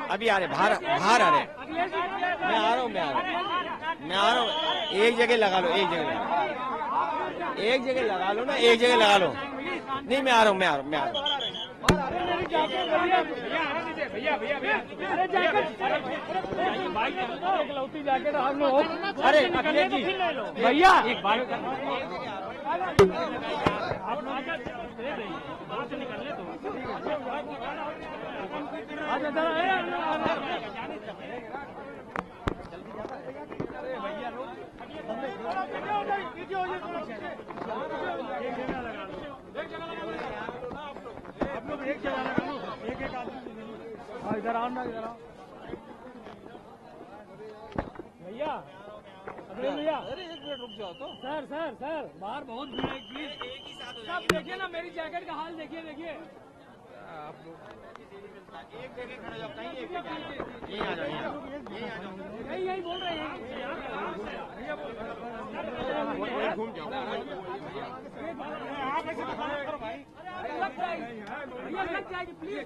अभी आ रहे, बाहर बाहर आ रहे। मैं आ रहा हूँ, मैं आ रहा हूँ। एक जगह लगा लो, एक जगह लगा लो, एक जगह लगा लो ना, एक जगह लगा लो। नहीं, मैं आ रहा हूँ, मैं आ रहा हूँ। अरे अखिलेश जी, भैया इधर आओ ना, इधर आओ भैया। अरे भैया, अरे एक मिनट रुक जाओ तो। सर सर सर, बाहर बहुत भीड़ है, प्लीज एक ही साथ। सब देखिए ना, मेरी जैकेट का हाल देखिए, देखिए आप लोग एक जगह खड़े हो जाओ, कहीं एक जगह यहीं आ जाओ, यही यही बोल रहे हैं। घूम जाओ। भैया लग जाएगी, प्लीज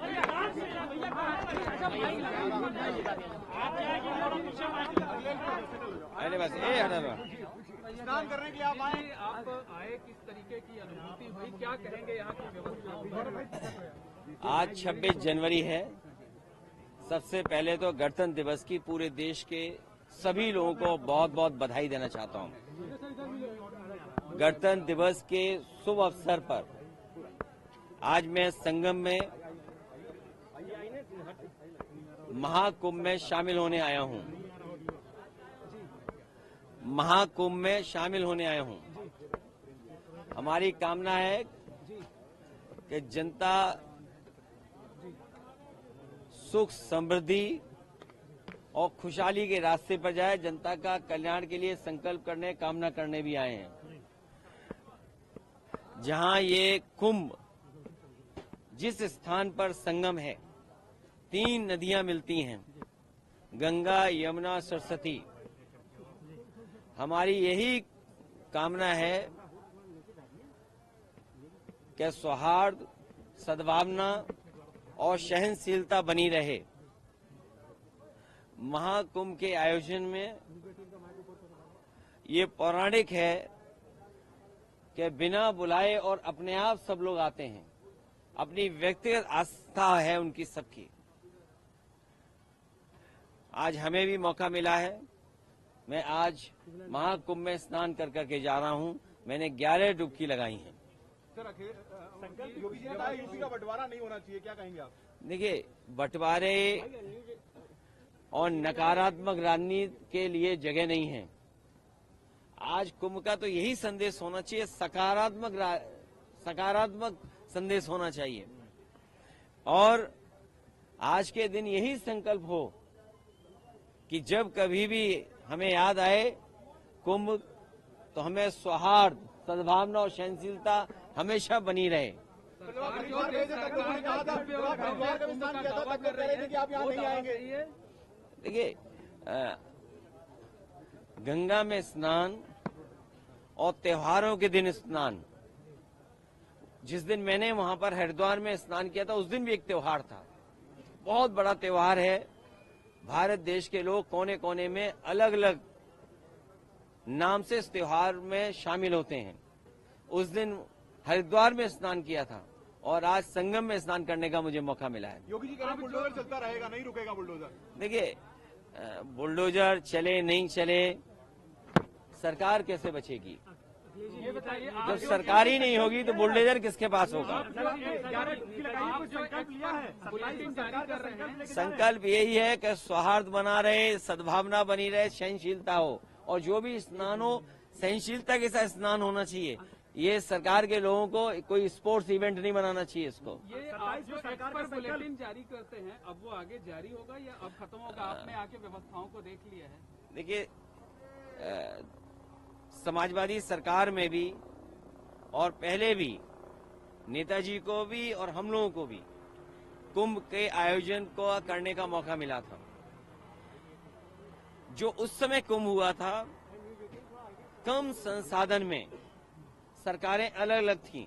अरे बस ये हटा दो। स्नान करने के लिए आप आए, आप आए, किस तरीके की अनुभूति हुई, क्या कहेंगे यहाँ की व्यवस्था? आज 26 जनवरी है। सबसे पहले तो गणतंत्र दिवस की पूरे देश के सभी लोगों को बहुत बहुत बधाई देना चाहता हूं। गणतंत्र दिवस के शुभ अवसर पर आज मैं संगम में महाकुंभ में शामिल होने आया हूं। महाकुंभ में शामिल होने आया हूं। हमारी कामना है कि जनता सुख, समृद्धि और खुशहाली के रास्ते पर जाए। जनता का कल्याण के लिए संकल्प करने, कामना करने भी आए हैं। जहां ये कुंभ, जिस स्थान पर संगम है, 3 नदियां मिलती हैं, गंगा, यमुना, सरस्वती। हमारी यही कामना है कि सौहार्द, सद्भावना और सहनशीलता बनी रहे। महाकुंभ के आयोजन में ये पौराणिक है कि बिना बुलाए और अपने आप सब लोग आते हैं। अपनी व्यक्तिगत आस्था है उनकी सबकी। आज हमें भी मौका मिला है। मैं आज महाकुंभ में स्नान कर करके जा रहा हूं। मैंने 11 डुबकी लगाई हैं। सर, योगी जी ने कहा यूपी का बंटवारा नहीं होना चाहिए, क्या कहेंगे आप? देखिए, बंटवारे और नकारात्मक राजनीति के लिए जगह नहीं है। आज कुंभ का तो यही संदेश होना चाहिए, सकारात्मक संदेश होना चाहिए। और आज के दिन यही संकल्प हो कि जब कभी भी हमें याद आए कुंभ, तो हमें सौहार्द, सद्भावना और सहनशीलता हमेशा बनी रहे। देखिए, गंगा में स्नान और त्योहारों के दिन स्नान, जिस दिन मैंने वहां पर हरिद्वार में स्नान किया था, उस दिन भी एक त्योहार था। बहुत बड़ा त्योहार है। भारत देश के लोग कोने कोने में अलग अलग नाम से इस त्योहार में शामिल होते हैं। उस दिन हरिद्वार में स्नान किया था और आज संगम में स्नान करने का मुझे मौका मिला है। योगी जी कह रहे हैं बुलडोजर चलता रहेगा, नहीं रुकेगा बुलडोजर। देखिए, बुलडोजर चले नहीं चले, सरकार कैसे बचेगी? ये बताइए, जब सरकार ही नहीं होगी तो बुलडोजर किसके पास होगा? संकल्प यही है कि सौहार्द बना रहे, सद्भावना बनी रहे, सहनशीलता हो, और जो भी स्नान हो सहनशीलता के साथ स्नान होना चाहिए। ये सरकार के लोगों को कोई स्पोर्ट्स इवेंट नहीं बनाना चाहिए इसको। ये आज जो एक्सपर्ट बुलेटिन जारी करते हैं, अब वो आगे जारी होगा या अब खत्म होगा? आपने आके व्यवस्थाओं को देख लिया है? देखिए, समाजवादी सरकार में भी और पहले भी नेताजी को भी और हम लोगों को भी कुंभ के आयोजन को करने का मौका मिला था। जो उस समय कुंभ हुआ था, कम संसाधन में सरकारें अलग अलग थीं,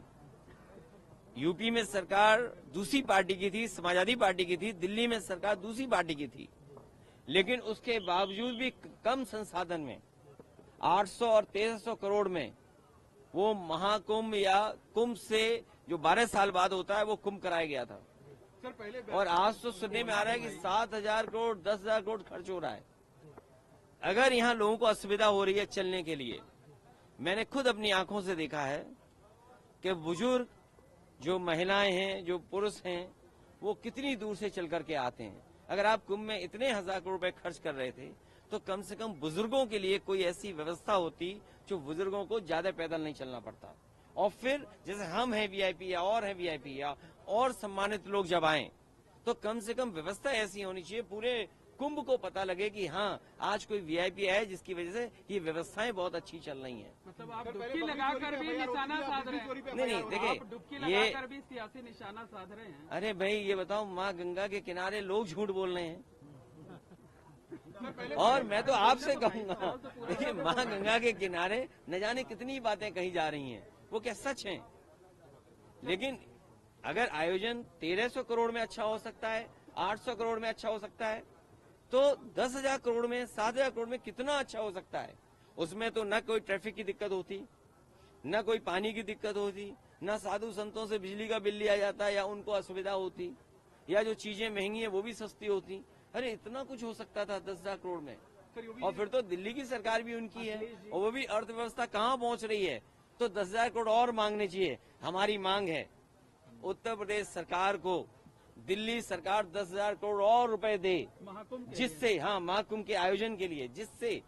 यूपी में सरकार दूसरी पार्टी की थी, समाजवादी पार्टी की थी, दिल्ली में सरकार दूसरी पार्टी की थी, लेकिन उसके बावजूद भी कम संसाधन में 800 और 1300 करोड़ में वो महाकुंभ या कुंभ से जो 12 साल बाद होता है वो कुंभ कराया गया था। सर पहले और आज तो सुनने में आ रहा है कि 7,000 करोड़ 10,000 करोड़ खर्च हो रहा है। अगर यहाँ लोगों को असुविधा हो रही है चलने के लिए, मैंने खुद अपनी आंखों से देखा है कि बुजुर्ग जो महिलाएं हैं, जो पुरुष हैं, वो कितनी दूर से चल करके आते हैं। अगर आप कुंभ में इतने 1,000 करोड़ रुपए खर्च कर रहे थे तो कम से कम बुजुर्गों के लिए कोई ऐसी व्यवस्था होती जो बुजुर्गों को ज्यादा पैदल नहीं चलना पड़ता। और फिर जैसे हम हैं वीआईपी या और हैं वीआईपी या और सम्मानित लोग जब आए तो कम से कम व्यवस्था ऐसी होनी चाहिए, पूरे कुंभ को पता लगे कि हाँ आज कोई वीआईपी है जिसकी वजह से ये व्यवस्थाएं बहुत अच्छी चल रही हैं। मतलब आप डुबकी लगाकर भी निशाना साध रहे हैं। नहीं आप डुबकी देखिए, ये लगाकर भी सियासी निशाना साध रहे हैं। अरे भाई ये बताओ, माँ गंगा के किनारे लोग झूठ बोल रहे हैं। और मैं तो आपसे कहूंगा, देखिए माँ गंगा के किनारे न जाने कितनी बातें कही जा रही हैं, वो क्या सच हैं? लेकिन अगर आयोजन 1300 करोड़ में अच्छा हो सकता है, 800 करोड़ में अच्छा हो सकता है, तो 10,000 करोड़ में, 7,000 करोड़ में कितना अच्छा हो सकता है। उसमें तो न कोई ट्रैफिक की दिक्कत होती, न कोई पानी की दिक्कत होती, न साधु संतों से बिजली का बिल लिया जाता या उनको असुविधा होती, या जो चीजें महंगी है वो भी सस्ती होती। अरे इतना कुछ हो सकता था 10,000 करोड़ में। और फिर तो दिल्ली की सरकार भी उनकी है और वो भी अर्थव्यवस्था कहाँ पहुंच रही है, तो 10,000 करोड़ और मांगने चाहिए। हमारी मांग है उत्तर प्रदेश सरकार को दिल्ली सरकार 10,000 करोड़ और रुपए दे, जिससे हाँ महाकुंभ के आयोजन के लिए, जिससे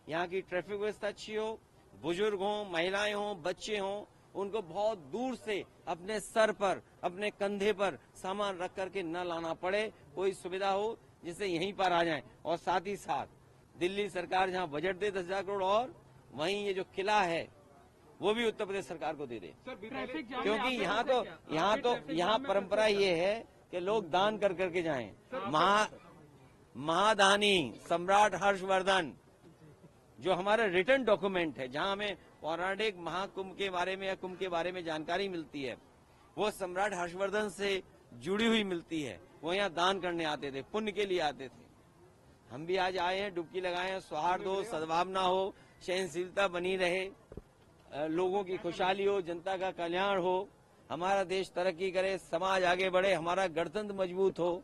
यहाँ की ट्रैफिक व्यवस्था अच्छी हो, बुजुर्ग हों, महिलाएं हों, बच्चे हों, उनको बहुत दूर से अपने सर पर, अपने कंधे पर सामान रख करके न लाना पड़े, कोई सुविधा हो जिससे यहीं पर आ जाएं। और साथ ही साथ दिल्ली सरकार जहाँ बजट दे 10,000 करोड़, और वहीं ये जो किला है वो भी उत्तर प्रदेश सरकार को दे दे, क्योंकि यहाँ परंपरा ये है कि लोग दान कर करके जाएं। महादानी सम्राट हर्षवर्धन जो हमारा रिटर्न डॉक्यूमेंट है, जहां हमें पौराणिक महाकुंभ के बारे में या कुंभ के बारे में जानकारी मिलती है, वो सम्राट हर्षवर्धन से जुड़ी हुई मिलती है। वो यहाँ दान करने आते थे, पुण्य के लिए आते थे। हम भी आज आए हैं, डुबकी लगाए हैं, सौहार्द हो, सद्भावना हो, सहनशीलता बनी रहे, लोगों की खुशहाली हो, जनता का कल्याण हो, हमारा देश तरक्की करे, समाज आगे बढ़े, हमारा गणतंत्र मजबूत हो,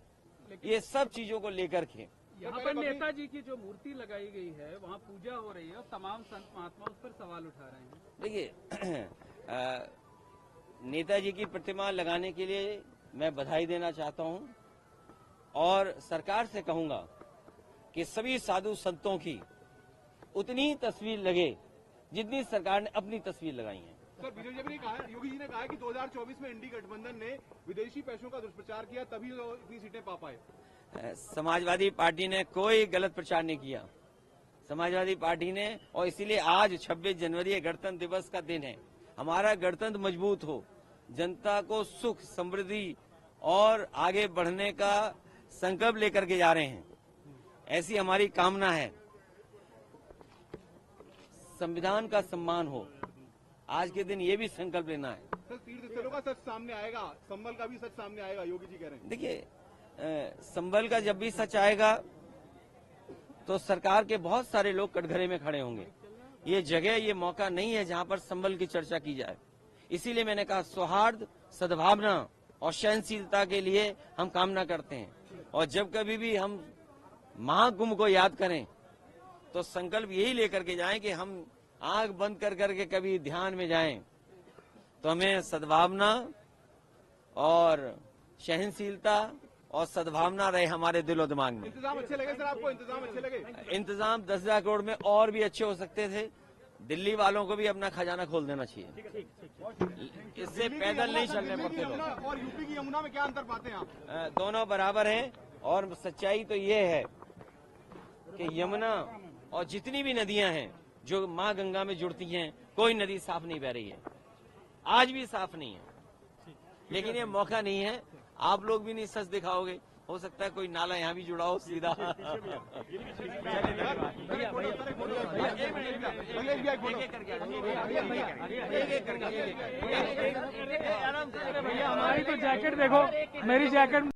ये सब चीजों को लेकर के यहाँ पर नेताजी की जो मूर्ति लगाई गई है वहाँ पूजा हो रही है और तमाम संत महात्मा उस पर सवाल उठा रहे हैं। देखिए नेताजी की प्रतिमा लगाने के लिए मैं बधाई देना चाहता हूँ और सरकार से कहूंगा कि सभी साधु संतों की उतनी ही तस्वीर लगे जितनी सरकार ने अपनी तस्वीर लगाई है। सर बीजेपी ने कहा, योगी जी ने कहा कि 2024 में इंडी गठबंधन ने विदेशी पैसों का दुष्प्रचार किया, तभी वो इतनी सीटें पा पाए। समाजवादी पार्टी ने कोई गलत प्रचार नहीं किया। समाजवादी पार्टी ने, और इसीलिए आज 26 जनवरी गणतंत्र दिवस का दिन है, हमारा गणतंत्र मजबूत हो, जनता को सुख, समृद्धि और आगे बढ़ने का संकल्प लेकर के जा रहे हैं, ऐसी हमारी कामना है। संविधान का सम्मान हो, आज के दिन ये भी संकल्प लेना है। सर तीर्थ स्थलों का सच सामने आएगा, संबल का भी सच सामने आएगा, योगी जी कह रहे हैं। देखिए संबल का जब भी सच आएगा तो सरकार के बहुत सारे लोग कटघरे में खड़े होंगे। ये जगह, ये मौका नहीं है जहां पर संबल की चर्चा की जाए। इसीलिए मैंने कहा सौहार्द, सद्भावना और सहनशीलता के लिए हम कामना करते हैं। और जब कभी भी हम महाकुंभ को याद करें तो संकल्प यही लेकर के जाएं कि हम आंख बंद कर करके कभी ध्यान में जाएं तो हमें सद्भावना और सहनशीलता और सद्भावना रहे हमारे दिलो दिमाग में। इंतजाम अच्छे लगे सर आपको? इंतजाम अच्छे लगे? इंतजाम 10,000 करोड़ में और भी अच्छे हो सकते थे। दिल्ली वालों को भी अपना खजाना खोल देना चाहिए, इससे पैदल नहीं चलने पड़ते लोग। और यूपी की यमुना में क्या अंतर पाते हैं आप? दोनों बराबर हैं और सच्चाई तो ये है कि यमुना और जितनी भी नदियां हैं जो माँ गंगा में जुड़ती हैं, कोई नदी साफ नहीं बह रही है, आज भी साफ नहीं है। लेकिन ये मौका नहीं है, आप लोग भी नहीं सच दिखाओगे, हो सकता है कोई नाला यहाँ भी जुड़ा हो सीधा। भैया हमारी तो जैकेट देखो, मेरी जैकेट